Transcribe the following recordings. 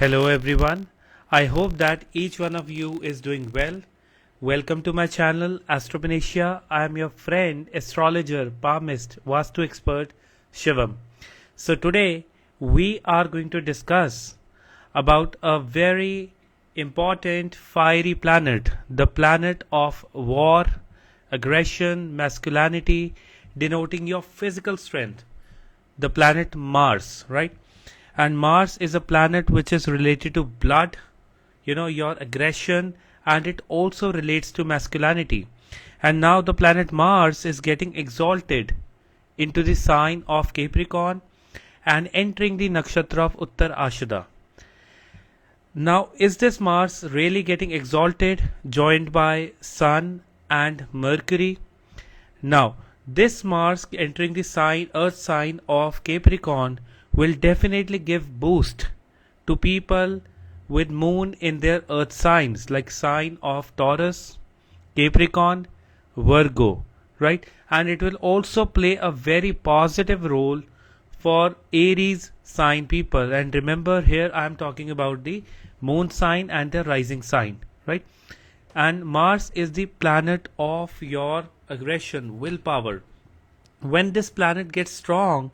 Hello everyone. I hope that each one of you is doing well. Welcome to my channel Astropanesia. I am your friend, astrologer, palmist, Vastu expert Shivam. So today we are going to discuss about a very important fiery planet, the planet of war, aggression, masculinity, denoting your physical strength, the planet Mars, right? And Mars is a planet which is related to blood, your aggression, and it also relates to masculinity. And now the planet Mars is getting exalted into the sign of Capricorn and entering the nakshatra of Uttar Ashada. Now, is this Mars really getting exalted, joined by Sun and Mercury? Now, this Mars entering the Earth sign of Capricorn will definitely give boost to people with moon in their earth signs, like sign of Taurus, Capricorn, Virgo, right? And it will also play a very positive role for Aries sign people. And remember, here I am talking about the moon sign and the rising sign, right? And Mars is the planet of your aggression, willpower. When this planet gets strong,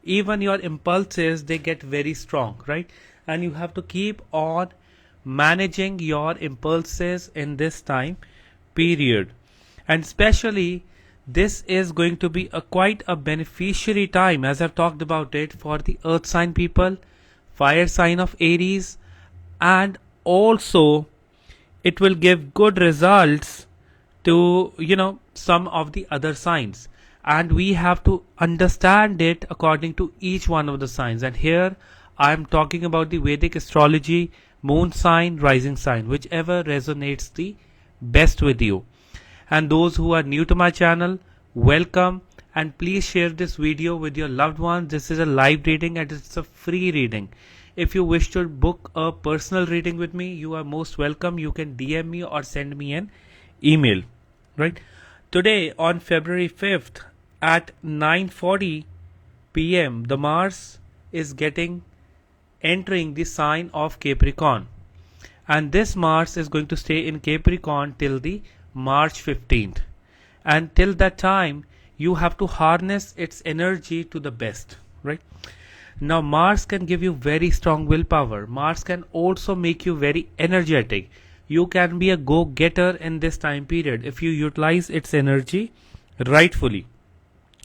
even your impulses, they get very strong, right? And you have to keep on managing your impulses in this time period. And especially this is going to be quite a beneficiary time, as I've talked about it, for the earth sign people, fire sign of Aries, and also it will give good results to some of the other signs. And we have to understand it according to each one of the signs. And here I am talking about the Vedic astrology, moon sign, rising sign, whichever resonates the best with you. And those who are new to my channel, welcome, and please share this video with your loved ones. This is a live reading and it's a free reading. If you wish to book a personal reading with me, you are most welcome. You can DM me or send me an email, right? Today on February 5th, at 9:40 p.m. the Mars is entering the sign of Capricorn, and this Mars is going to stay in Capricorn till the March 15th, and till that time you have to harness its energy to the best, right? Now Mars can give you very strong willpower. Mars can also make you very energetic. You can be a go-getter in this time period if you utilize its energy rightfully,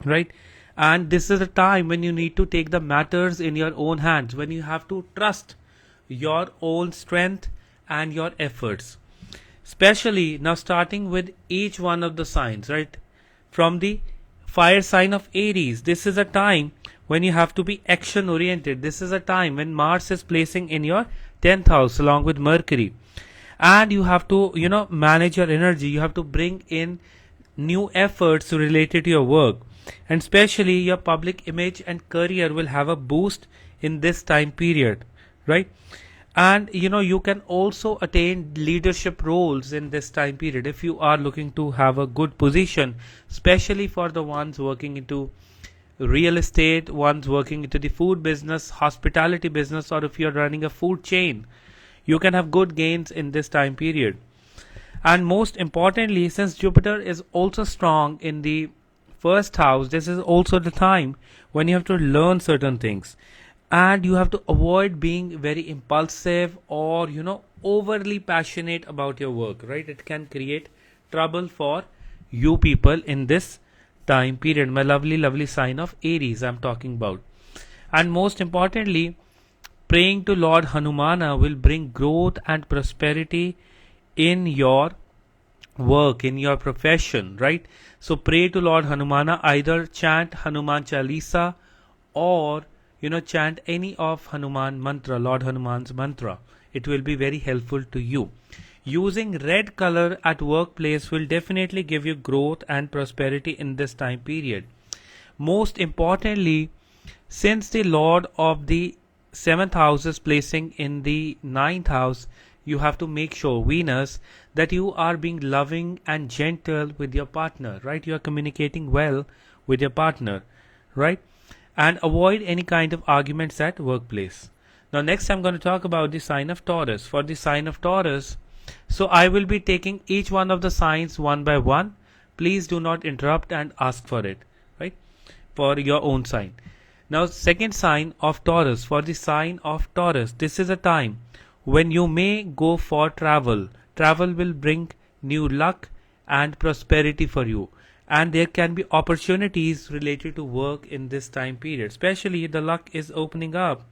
right? And this is a time when you need to take the matters in your own hands, when you have to trust your own strength and your efforts. Especially now, starting with each one of the signs, right? From the fire sign of Aries, this is a time when you have to be action oriented. This is a time when Mars is placing in your 10th house along with Mercury, and you have to manage your energy. You have to bring in new efforts related to your work, and especially your public image and career will have a boost in this time period, right? And you can also attain leadership roles in this time period if you are looking to have a good position, especially for the ones working into real estate, ones working into the food business, hospitality business, or if you're running a food chain, you can have good gains in this time period. And most importantly, since Jupiter is also strong in the first house, this is also the time when you have to learn certain things, and you have to avoid being very impulsive or overly passionate about your work, right? It can create trouble for you people in this time period. My lovely sign of Aries I'm talking about. And most importantly, praying to Lord Hanumana will bring growth and prosperity in your work, in your profession, right? So pray to Lord Hanumana, either chant Hanuman Chalisa or chant any of Hanuman mantra, Lord Hanuman's mantra. It will be very helpful to you. Using red color at workplace will definitely give you growth and prosperity in this time period. Most importantly, since the Lord of the 7th house is placing in the 9th house, you have to make sure, Venus, that you are being loving and gentle with your partner, right? You are communicating well with your partner, right? And avoid any kind of arguments at workplace. Now next I'm going to talk about the sign of Taurus. For the sign of Taurus, so I will be taking each one of the signs one by one. Please do not interrupt and ask for it, right? For your own sign. Now second sign of Taurus. For the sign of Taurus, this is a time when you may go for travel. Travel will bring new luck and prosperity for you, and there can be opportunities related to work in this time period, especially the luck is opening up.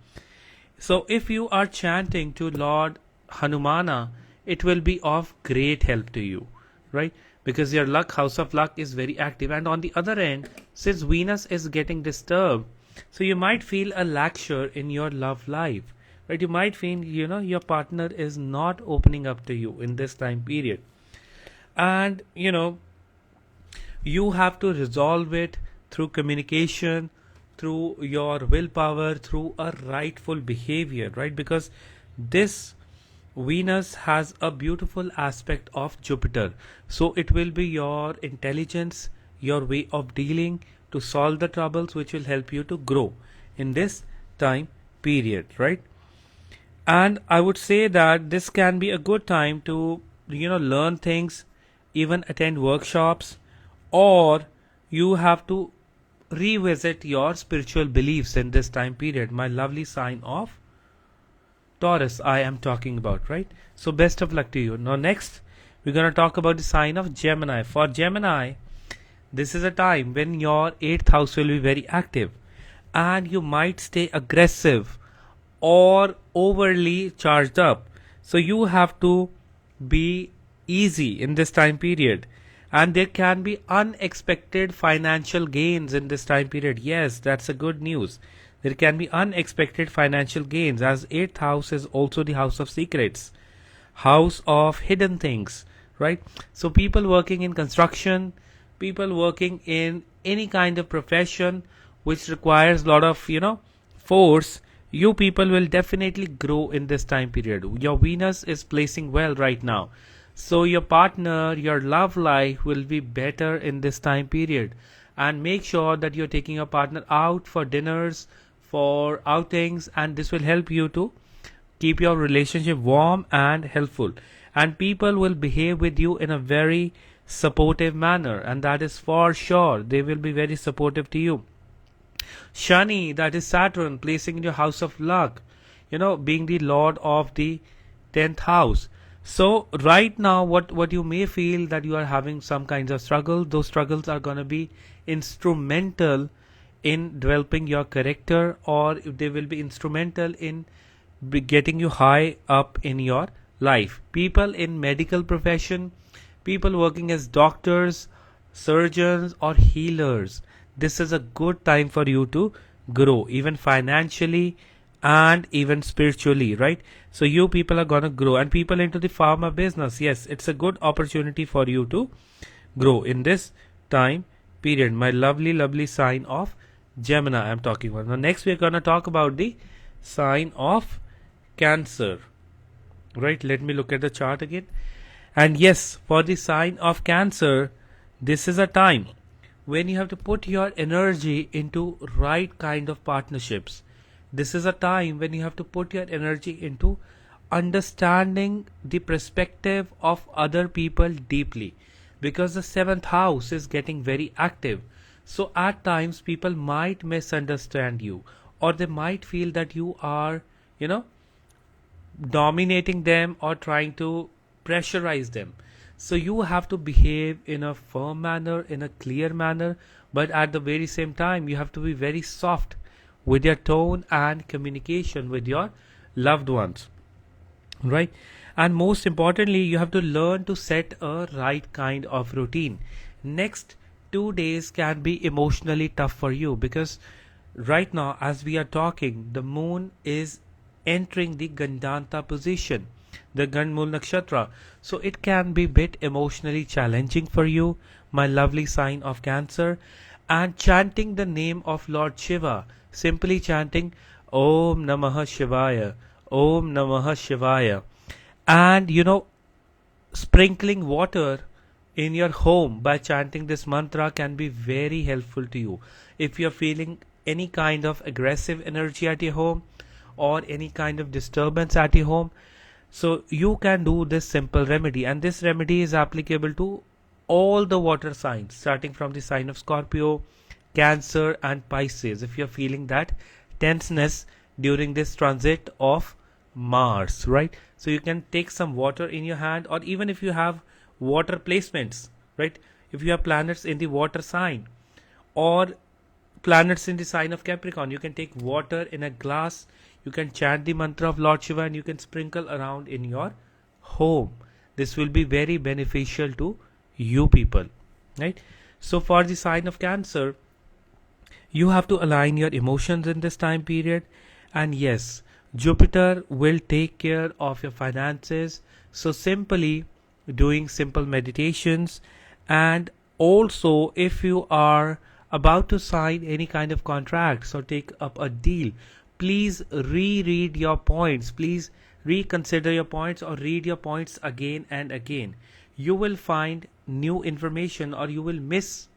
So if you are chanting to Lord Hanumana, it will be of great help to you, right? Because your luck, house of luck, is very active. And on the other end, since Venus is getting disturbed, so you might feel a laxure in your love life, right? You might feel, your partner is not opening up to you in this time period. And, you have to resolve it through communication, through your willpower, through a rightful behavior, right? Because this Venus has a beautiful aspect of Jupiter. So it will be your intelligence, your way of dealing to solve the troubles, which will help you to grow in this time period, right? And I would say that this can be a good time to, learn things, even attend workshops, or you have to revisit your spiritual beliefs in this time period. My lovely sign of Taurus I am talking about, right? So best of luck to you. Now next we're going to talk about the sign of Gemini. For Gemini, this is a time when your 8th house will be very active, and you might stay aggressive or overly charged up. So you have to be easy in this time period, and there can be unexpected financial gains in this time period. Yes, that's a good news. There can be unexpected financial gains, as 8th house is also the house of secrets, house of hidden things, right? So people working in construction, people working in any kind of profession which requires a lot of, force, you people will definitely grow in this time period. Your Venus is placing well right now. So your partner, your love life will be better in this time period. And make sure that you're taking your partner out for dinners, for outings, and this will help you to keep your relationship warm and helpful. And people will behave with you in a very supportive manner, and that is for sure. They will be very supportive to you. Shani, that is Saturn, placing in your house of luck, being the lord of the 10th house. So right now what you may feel that you are having some kinds of struggle, those struggles are going to be instrumental in developing your character, or they will be instrumental in getting you high up in your life. People in medical profession, people working as doctors, surgeons, or healers, this is a good time for you to grow, even financially and even spiritually, right? So you people are gonna grow. And people into the pharma business, yes, it's a good opportunity for you to grow in this time period. My lovely sign of Gemini I'm talking about. Now next we're gonna talk about the sign of Cancer, right? Let me look at the chart again. And yes, for the sign of Cancer, this is a time when you have to put your energy into right kind of partnerships. This is a time when you have to put your energy into understanding the perspective of other people deeply, because the 7th house is getting very active. So at times people might misunderstand you, or they might feel that you are, dominating them or trying to pressurize them. So you have to behave in a firm manner, in a clear manner, but at the very same time you have to be very soft with your tone and communication with your loved ones, right? And most importantly, you have to learn to set a right kind of routine. Next 2 days can be emotionally tough for you, because right now as we are talking, the moon is entering the Gandanta position, the Ganmul Nakshatra. So it can be a bit emotionally challenging for you, my lovely sign of Cancer. And chanting the name of Lord Shiva, simply chanting Om Namah Shivaya, Om Namah Shivaya, and sprinkling water in your home by chanting this mantra can be very helpful to you. If you're feeling any kind of aggressive energy at your home, or any kind of disturbance at your home. So you can do this simple remedy, and this remedy is applicable to all the water signs starting from the sign of Scorpio, Cancer and Pisces. If you're feeling that tenseness during this transit of Mars, right? So you can take some water in your hand, or even if you have water placements, right? If you have planets in the water sign or planets in the sign of Capricorn, you can take water in a glass, you can chant the mantra of Lord Shiva, and you can sprinkle around in your home. This will be very beneficial to you people, right? So for the sign of Cancer, you have to align your emotions in this time period, and yes, Jupiter will take care of your finances. So simply doing simple meditations, and also if you are about to sign any kind of contracts or take up a deal, please reread your points, please reconsider your points, or read your points again and again. You will find new information, or you will miss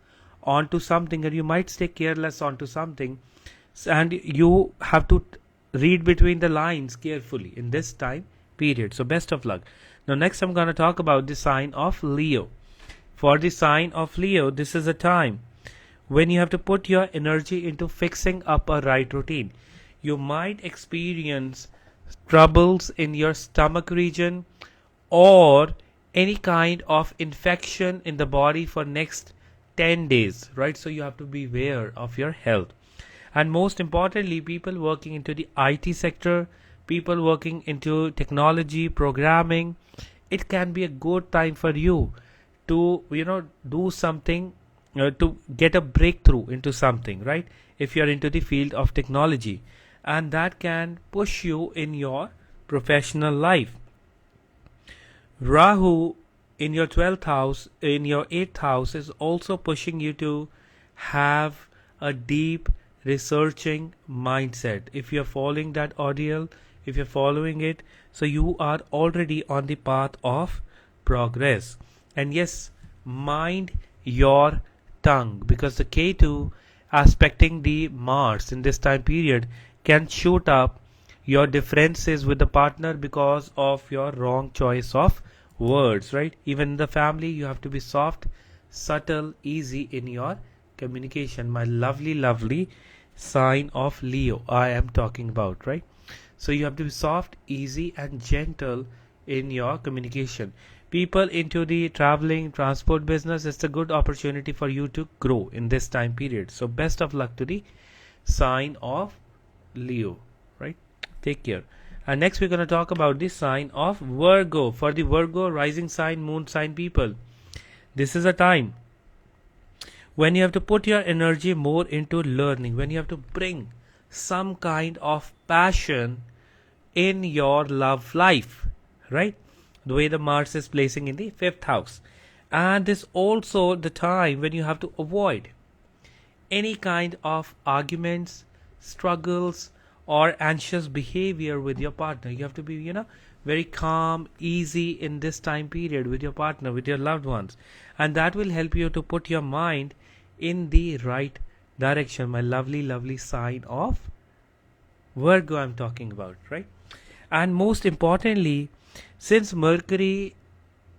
onto something, or you might stay careless onto something, and you have to read between the lines carefully in this time period. So best of luck. Now next I'm going to talk about the sign of Leo. For the sign of Leo, this is a time when you have to put your energy into fixing up a right routine. You might experience troubles in your stomach region or any kind of infection in the body for next 10 days, right? So you have to be aware of your health. And most importantly, people working into the IT sector, people working into technology, programming, it can be a good time for you to, do something, to get a breakthrough into something, right? If you're into the field of technology, and that can push you in your professional life. Rahu in your 12th house, in your 8th house, is also pushing you to have a deep researching mindset. If you're following that audio, if you're following it, so you are already on the path of progress. And yes, mind your tongue, because the Ketu aspecting the Mars in this time period can shoot up your differences with the partner because of your wrong choice of words, right? Even in the family, you have to be soft, subtle, easy in your communication. My lovely sign of Leo I am talking about, right? So you have to be soft, easy and gentle in your communication. People into the traveling transport business, it's a good opportunity for you to grow in this time period. So best of luck to the sign of Leo, right? Take care. And next we're going to talk about the sign of Virgo. For the Virgo rising sign, moon sign people, this is a time when you have to put your energy more into learning, when you have to bring some kind of passion in your love life, right? The way the Mars is placing in the 5th house. And this also the time when you have to avoid any kind of arguments, struggles or anxious behavior with your partner. You have to be, very calm, easy in this time period with your partner, with your loved ones. And that will help you to put your mind in the right direction. My lovely sign of Virgo I'm talking about, right? And most importantly, since Mercury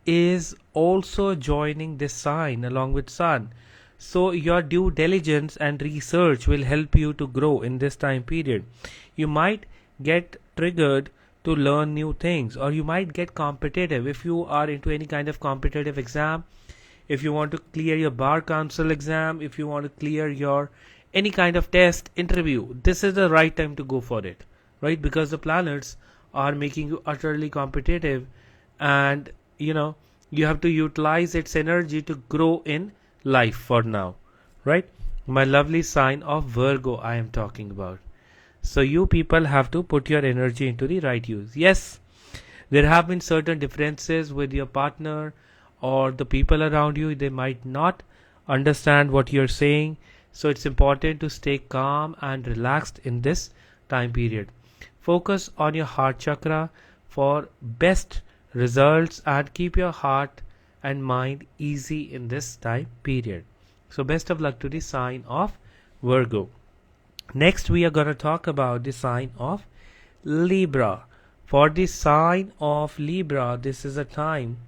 is also joining this sign along with Sun, so your due diligence and research will help you to grow in this time period. You might get triggered to learn new things, or you might get competitive if you are into any kind of competitive exam. If you want to clear your bar council exam, if you want to clear your any kind of test, interview, this is the right time to go for it, right? Because the planets are making you utterly competitive, and you have to utilize its energy to grow in life for now, right? My lovely sign of Virgo I am talking about. So you people have to put your energy into the right use. Yes, there have been certain differences with your partner or the people around you. They might not understand what you're saying, so it's important to stay calm and relaxed in this time period. Focus on your heart chakra for best results, and keep your heart and mind easy in this time period. So best of luck to the sign of Virgo. Next we are going to talk about the sign of Libra. For the sign of Libra, this is a time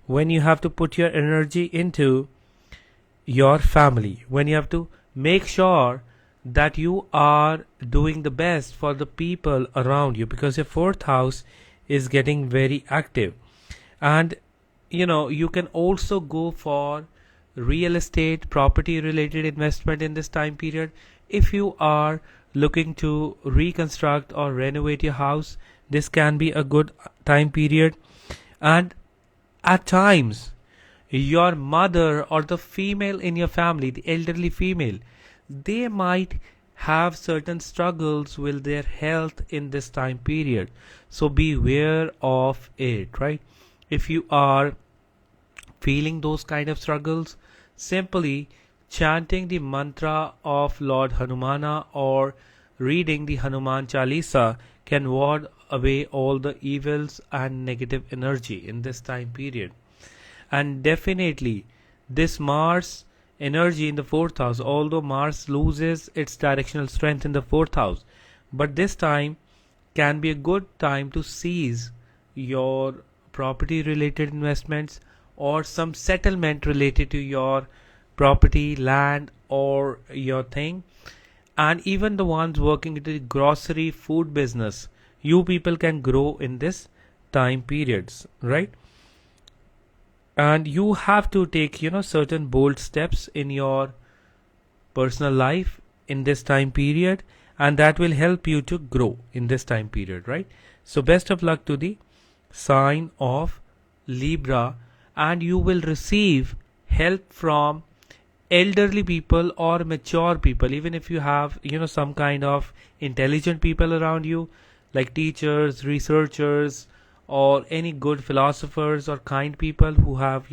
when you have to put your energy into your family, when you have to make sure that you are doing the best for the people around you, because your fourth house is getting very active. And you can also go for real estate, property related investment in this time period. If you are looking to reconstruct or renovate your house, this can be a good time period. And at times, your mother or the female in your family, the elderly female, they might have certain struggles with their health in this time period. So beware of it, right? If you are feeling those kind of struggles, simply chanting the mantra of Lord Hanumana or reading the Hanuman Chalisa can ward away all the evils and negative energy in this time period. And definitely this Mars energy in the fourth house, although Mars loses its directional strength in the fourth house, but this time can be a good time to seize your property related investments or some settlement related to your property, land, or your thing. And even the ones working in the grocery food business, you people can grow in this time periods, right? And you have to take certain bold steps in your personal life in this time period, and that will help you to grow in this time period, right? So best of luck to the sign of Libra, and you will receive help from elderly people or mature people. Even if you have some kind of intelligent people around you, like teachers, researchers, or any good philosophers or kind people who have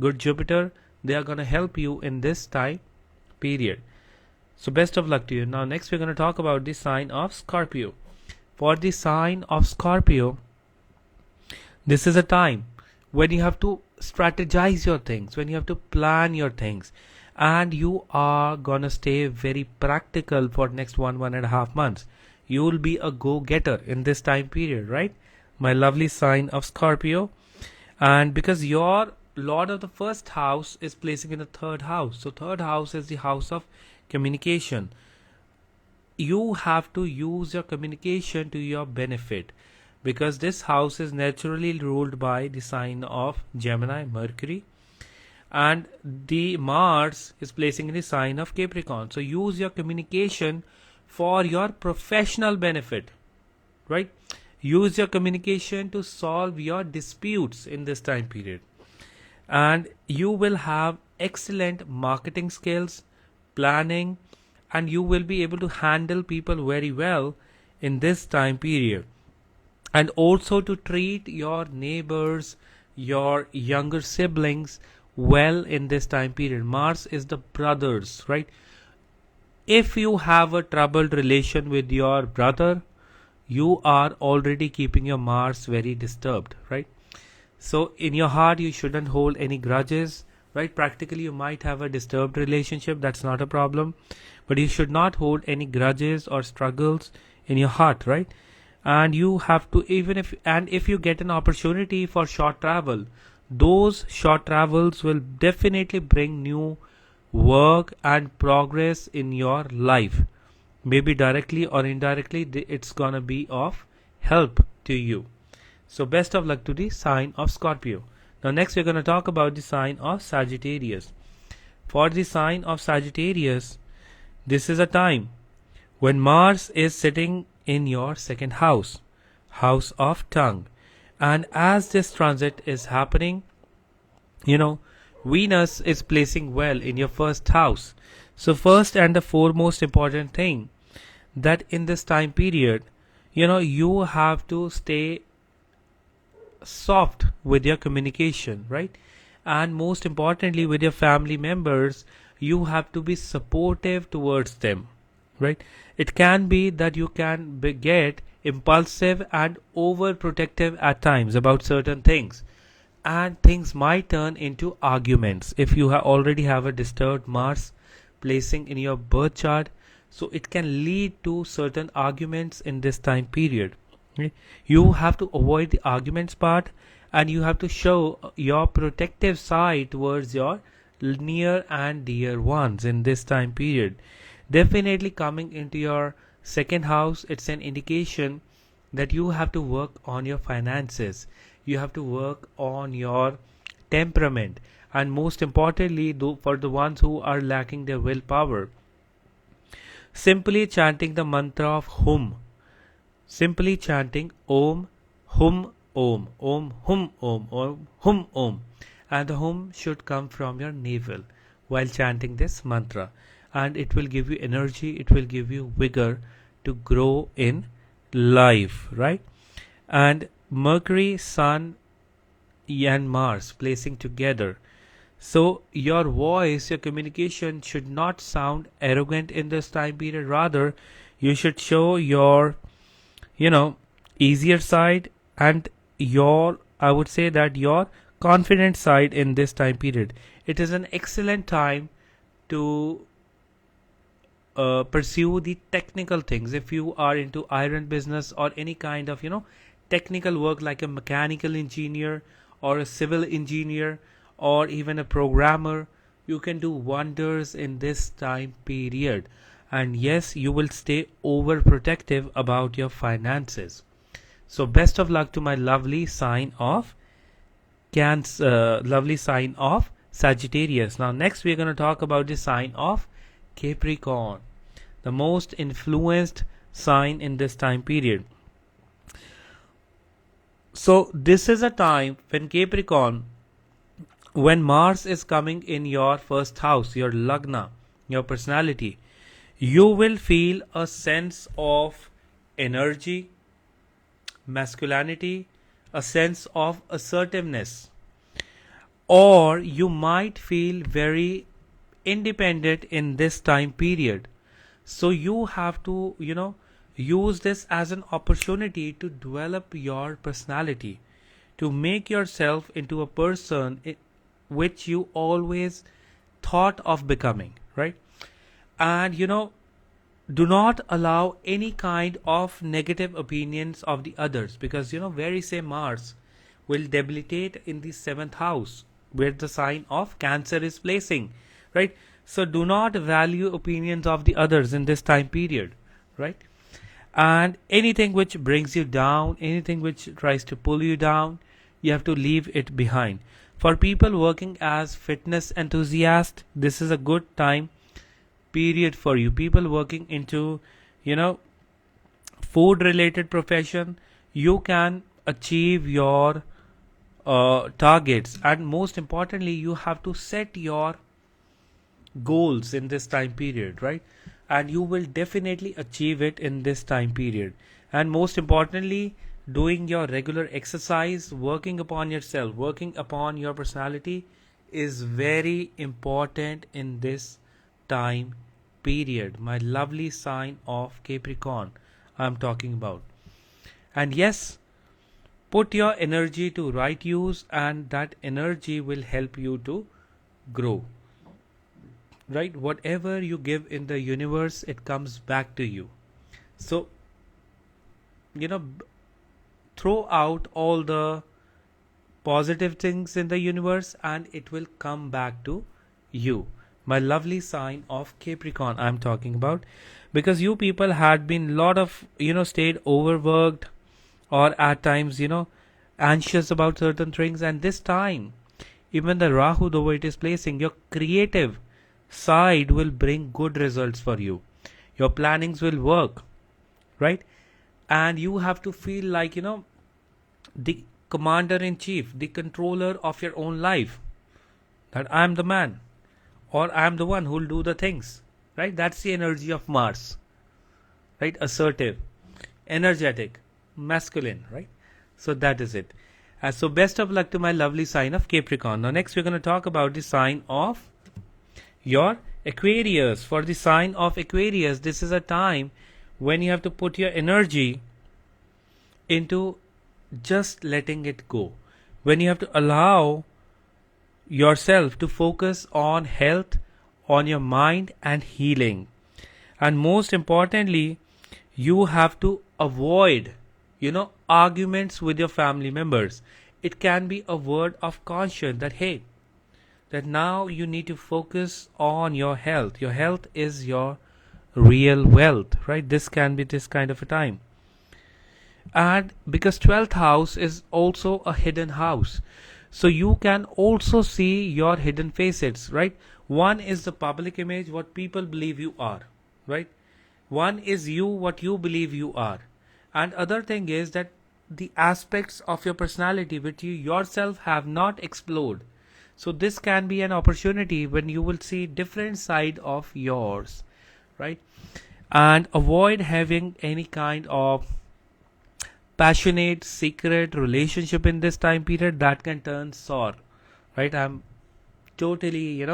good Jupiter, they are going to help you in this time period. So best of luck to you. Now next we're going to talk about the sign of Scorpio. For the sign of Scorpio, this is a time when you have to strategize your things, when you have to plan your things, and you are gonna stay very practical for next 1.5 months. You will be a go-getter in this time period, right? My lovely sign of Scorpio. And because your Lord of the first house is placing in the third house, so third house is the house of communication. You have to use your communication to your benefit, because this house is naturally ruled by the sign of Gemini, Mercury, and the Mars is placing in the sign of Capricorn. So use your communication for your professional benefit, right? Use your communication to solve your disputes in this time period, and you will have excellent marketing skills, planning, and you will be able to handle people very well in this time period. And also to treat your neighbors, your younger siblings well in this time period. Mars is the brothers, right? If you have a troubled relation with your brother, you are already keeping your Mars very disturbed, right? So in your heart you shouldn't hold any grudges, right? Practically you might have a disturbed relationship, that's not a problem, but you should not hold any grudges or struggles in your heart, right? And you have to, if you get an opportunity for short travel, those short travels will definitely bring new work and progress in your life. Maybe directly or indirectly, it's gonna be of help to you. So best of luck to the sign of Scorpio. Now next we're going to talk about the sign of Sagittarius. For the sign of Sagittarius, this is a time when Mars is sitting in your second house, house of tongue. And as this transit is happening, Venus is placing well in your first house. So first and the foremost important thing, that in this time period, you have to stay soft with your communication, right? And most importantly, with your family members, you have to be supportive towards them, right? It can be that you can get impulsive and overprotective at times about certain things, and things might turn into arguments if you already have a disturbed Mars placing in your birth chart. So it can lead to certain arguments in this time period. Okay? You have to avoid the arguments part, and you have to show your protective side towards your near and dear ones in this time period. Definitely coming into your second house, it's an indication that you have to work on your finances, you have to work on your temperament, and most importantly, for the ones who are lacking their willpower, simply chanting the mantra of hum, simply chanting om, hum, om, om, hum, om, hum, om, and the hum should come from your navel while chanting this mantra, and it will give you energy, it will give you vigor to grow in life, right? And Mercury, Sun, and Mars placing together, so your voice, your communication should not sound arrogant in this time period. Rather, you should show your, easier side, and your, I would say that your confident side in this time period. It is an excellent time to pursue the technical things. If you are into iron business or any kind of technical work like a mechanical engineer or a civil engineer or even a programmer, you can do wonders in this time period. And yes, you will stay overprotective about your finances. So best of luck to my lovely sign of lovely sign of Sagittarius. Now next we're going to talk about the sign of Capricorn, the most influenced sign in this time period. So this is a time when Capricorn, when Mars is coming in your first house, your lagna, your personality, you will feel a sense of energy, masculinity, a sense of assertiveness, or you might feel very independent in this time period. So you have to use this as an opportunity to develop your personality, to make yourself into a person which you always thought of becoming, right? And do not allow any kind of negative opinions of the others, because very same Mars will debilitate in the 7th house where the sign of Cancer is placing, right? So do not value opinions of the others in this time period, right? And anything which brings you down, anything which tries to pull you down, you have to leave it behind. For people working as fitness enthusiasts, this is a good time period for you. People working into food related profession, you can achieve your targets, and most importantly, you have to set your goals in this time period, right? And you will definitely achieve it in this time period. And most importantly, doing your regular exercise, working upon yourself, working upon your personality is very important in this time period. My lovely sign of Capricorn I'm talking about. And yes, put your energy to right use, and that energy will help you to grow, right? Whatever you give in the universe, it comes back to you. So throw out all the positive things in the universe and it will come back to you. My lovely sign of Capricorn I'm talking about, because you people had been lot of stayed overworked, or at times anxious about certain things, and this time even the Rahu, though it is placing, your creative side will bring good results for you. Your plannings will work, right? And you have to feel like the commander in chief, the controller of your own life, that I'm the man, or I'm the one who'll do the things, right? That's the energy of Mars, right? Assertive, energetic, masculine, right? So that is it. So best of luck to my lovely sign of Capricorn. Now next we're going to talk about the sign of your Aquarius. For the sign of Aquarius, this is a time when you have to put your energy into just letting it go, when you have to allow yourself to focus on health, on your mind and healing. And most importantly, you have to avoid, arguments with your family members. It can be a word of caution that, hey, that now you need to focus on your health. Your health is your real wealth, right? This can be this kind of a time. And because 12th house is also a hidden house, so you can also see your hidden facets, right? One is the public image, what people believe you are, right? One is you, what you believe you are. And other thing is that the aspects of your personality which you yourself have not explored. So this can be an opportunity when you will see different side of yours, right? And avoid having any kind of passionate secret relationship in this time period that can turn sour, right? I'm totally,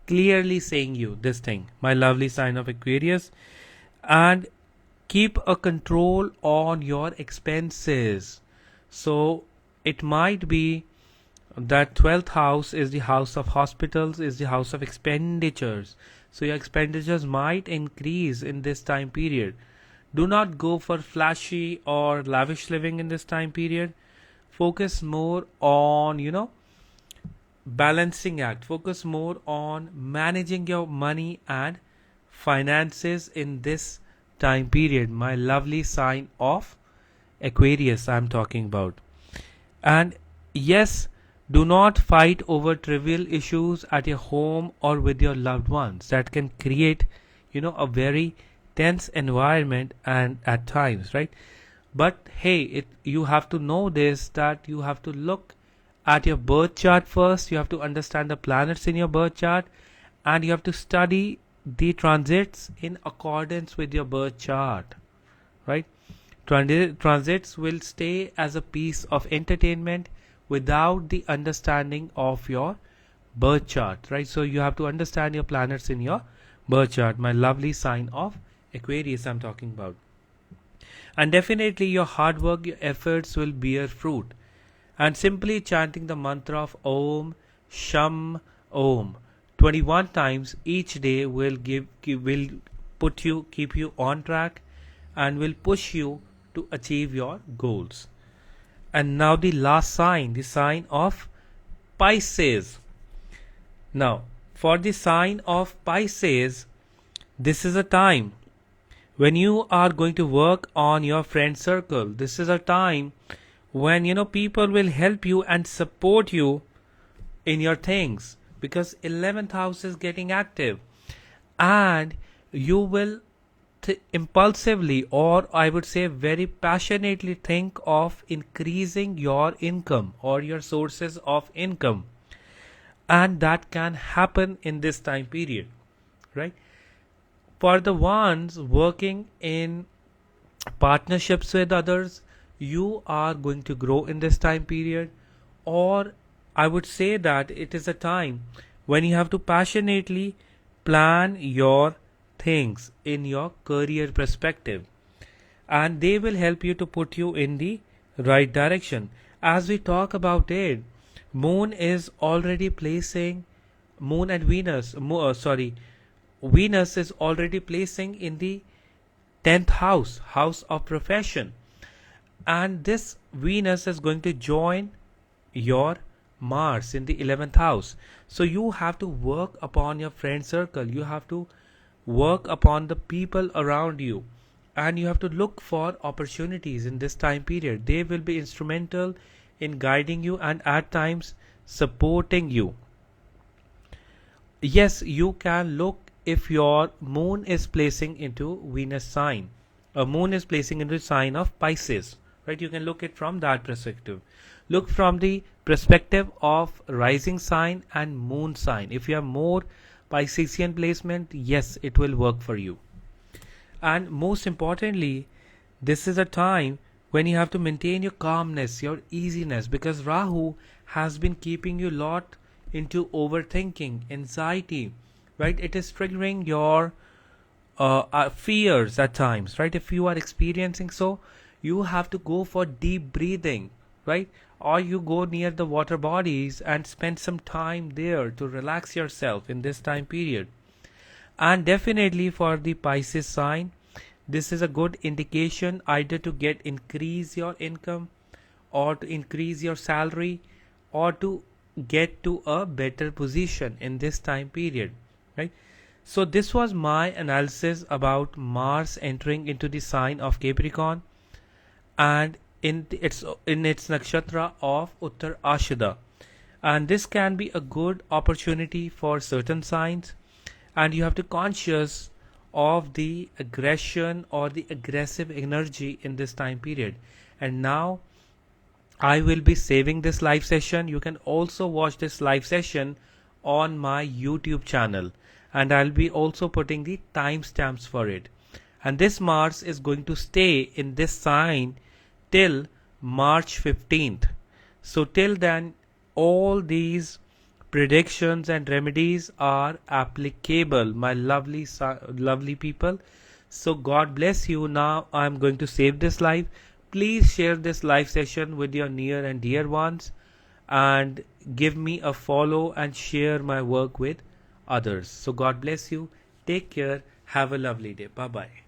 clearly saying you this thing, my lovely sign of Aquarius. And keep a control on your expenses. So it might be that 12th house is the house of hospitals, is the house of expenditures. So your expenditures might increase in this time period. Do not go for flashy or lavish living in this time period. Focus more on, balancing act. Focus more on managing your money and finances in this time period. My lovely sign of Aquarius I'm talking about. And yes, do not fight over trivial issues at your home or with your loved ones. That can create, a very tense environment and at times, right? But hey, you have to know this, that you have to look at your birth chart first. You have to understand the planets in your birth chart, and you have to study the transits in accordance with your birth chart, right? Transits will stay as a piece of entertainment without the understanding of your birth chart, right? So you have to understand your planets in your birth chart, my lovely sign of Aquarius I'm talking about. And definitely your hard work, your efforts will bear fruit. And simply chanting the mantra of Om Sham Om 21 times each day will keep you on track and will push you to achieve your goals. And now the last sign, the sign of Pisces. Now, for the sign of Pisces, this is a time when you are going to work on your friend circle. This is a time when people will help you and support you in your things, because 11th house is getting active, and you will impulsively, or I would say very passionately, think of increasing your income or your sources of income, and that can happen in this time period, right? For the ones working in partnerships with others, you are going to grow in this time period. Or I would say that it is a time when you have to passionately plan your things in your career perspective, and they will help you to put you in the right direction. As we talk about it, Moon is already placing Moon and Venus, Venus is already placing in the 10th house, house of profession. And this Venus is going to join your Mars in the 11th house. So you have to work upon your friend circle. You have to work upon the people around you. And you have to look for opportunities in this time period. They will be instrumental in guiding you and at times supporting you. Yes, you can look if your moon is placing into Venus sign. A moon is placing into the sign of Pisces, right? You can look it from that perspective. Look from the perspective of rising sign and moon sign. If you have more Piscean placement, yes, it will work for you. And most importantly, this is a time when you have to maintain your calmness, your easiness, because Rahu has been keeping you a lot into overthinking, anxiety, right? It is triggering your fears at times, right? If you are experiencing so, you have to go for deep breathing, right? Or you go near the water bodies and spend some time there to relax yourself in this time period. And definitely for the Pisces sign, this is a good indication either to get increase your income or to increase your salary or to get to a better position in this time period, right? So this was my analysis about Mars entering into the sign of Capricorn and in its nakshatra of Uttar Ashada, and this can be a good opportunity for certain signs, and you have to conscious of the aggression or the aggressive energy in this time period. And now I will be saving this live session. You can also watch this live session on my YouTube channel, and I'll be also putting the timestamps for it. And this Mars is going to stay in this sign till March 15th. So till then, all these predictions and remedies are applicable, my lovely people. So God bless you. Now I'm going to save this live. Please share this live session with your near and dear ones, and give me a follow and share my work with others. So God bless you. Take care. Have a lovely day. Bye bye.